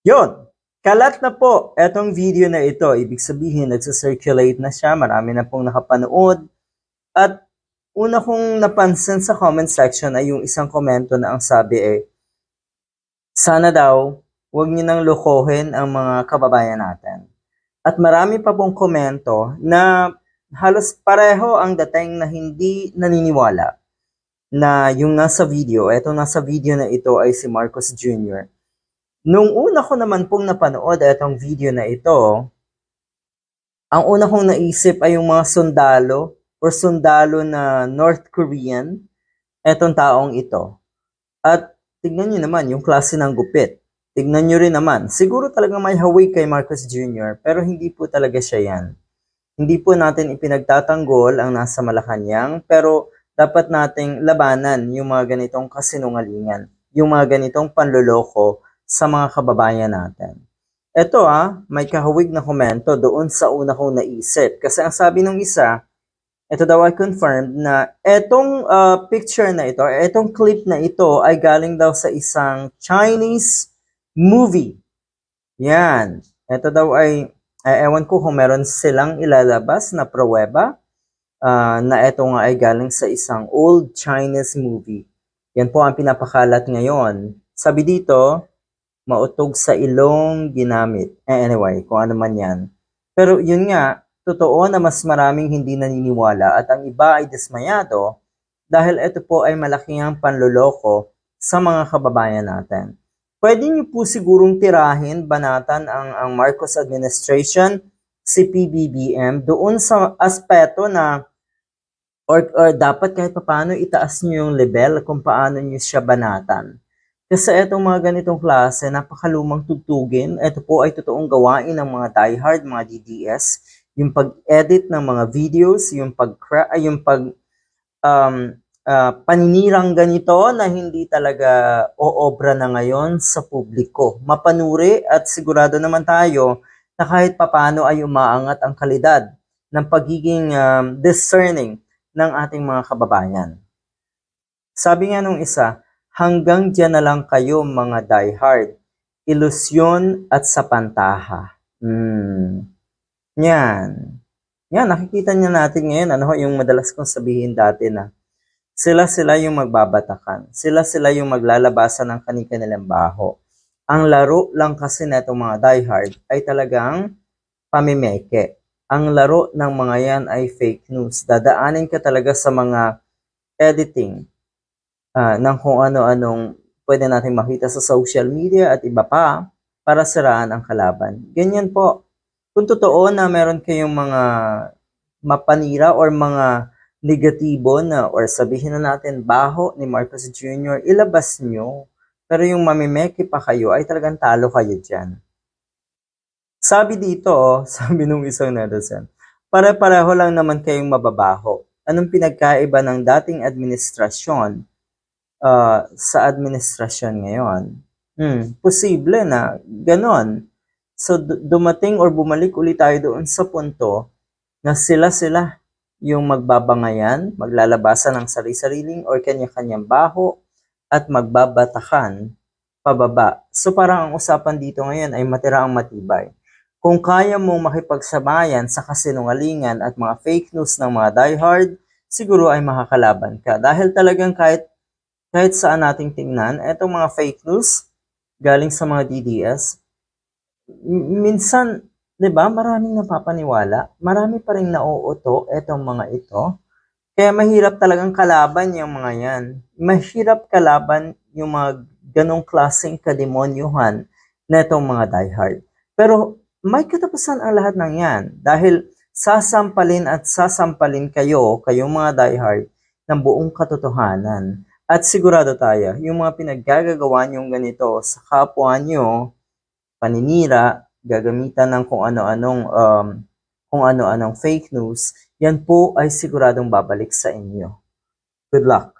Yun, kalat na po etong video na ito. Ibig sabihin, nagsa-circulate na siya. Marami na pong nakapanood. At una kong napansin sa comment section ay yung isang komento na ang sabi sana daw, huwag niyo nang lokohin ang mga kababayan natin. At marami pa pong komento na halos pareho ang dating na hindi naniniwala na yung nasa video, etong nasa video na ito ay si Marcos Jr. Nung una ko naman pong napanood etong video na ito, ang una kong naisip ay yung mga sundalo na North Korean, etong taong ito. At tignan nyo naman yung klase ng gupit. Tignan nyo rin naman, siguro talagang may hawig kay Marcos Jr. pero hindi po talaga siya yan. Hindi po natin ipinagtatanggol ang nasa Malacanang pero dapat nating labanan yung mga ganitong kasinungalingan, yung mga ganitong panloloko sa mga kababayan natin. Ito may kahawig na komento doon sa una kong naisip. Kasi ang sabi ng isa, ito daw ay confirmed na etong picture na ito, etong clip na ito ay galing daw sa isang Chinese movie. Yan. Ito daw ay, ewan ko kung meron silang ilalabas na pruweba na ito nga ay galing sa isang old Chinese movie. Yan po ang pinapakalat ngayon. Sabi dito, mautog sa ilong ginamit. Anyway, kung ano man yan. Pero yun nga, totoo na mas maraming hindi naniniwala at ang iba ay dismayado dahil ito po ay malaking panloloko sa mga kababayan natin. Pwede niyo po sigurong tirahin, banatan ang Marcos administration, si PBBM, doon sa aspeto na or dapat kahit paano itaas niyo yung level kung paano niyo siya banatan. Kasi itong mga ganitong klase, napakalumang tugtugin. Ito po ay totoong gawain ng mga diehard, mga DDS. Yung pag-edit ng mga videos, yung paninirang ganito na hindi talaga oobra na ngayon sa publiko. Mapanuri at sigurado naman tayo na kahit papano ay umaangat ang kalidad ng pagiging discerning ng ating mga kababayan. Sabi nga nung isa, hanggang diyan na lang kayo mga diehard. Ilusyon at sapantaha. Yan. Yan, nakikita niya natin ngayon, yung madalas kong sabihin dati na sila yung magbabatakan. Sila yung maglalabasan ng kanilang baho. Ang laro lang kasi netong mga diehard ay talagang pamimeke. Ang laro ng mga yan ay fake news. Dadaanin ka talaga sa mga editing ng kung ano-anong pwede natin makita sa social media at iba pa para siraan ang kalaban. Ganyan po. Kung totoo na meron kayong mga mapanira or mga negatibo na or sabihin na natin baho ni Marcos Jr., ilabas nyo. Pero yung mamimeke pa kayo ay talagang talo kayo dyan. Sabi dito, sabi nung isang netizen, pare-pareho lang naman kayong mababaho. Anong pinagkaiba ng dating administrasyon sa administrasyon ngayon? Posible na ganon. So dumating or bumalik ulit tayo doon sa punto na sila yung magbabangayan, maglalabasan ng sarili-sariling or kanya-kanyang baho at magbabatakan pababa. So parang ang usapan dito ngayon ay matira ang matibay. Kung kaya mong makipagsabayan sa kasinungalingan at mga fake news ng mga diehard, siguro ay makakalaban ka. Dahil talagang kahit saan nating tingnan, etong mga fake news galing sa mga DDS, minsan, 'di ba, maraming napapaniwala, marami pa ring nauuto etong mga ito. Kaya mahirap talagang kalaban yung mga yan. Mahirap kalaban yung mga ganong klaseng kademonyuhan na itong mga diehard. Pero may katapusan ang lahat ng yan dahil sasampalin kayong mga diehard ng buong katotohanan. At sigurado tayo, yung mga pinaggagawa nyong ganito sa kapwa nyo, paninira, gagamitan ng kung ano-anong fake news, yan po ay siguradong babalik sa inyo. Good luck!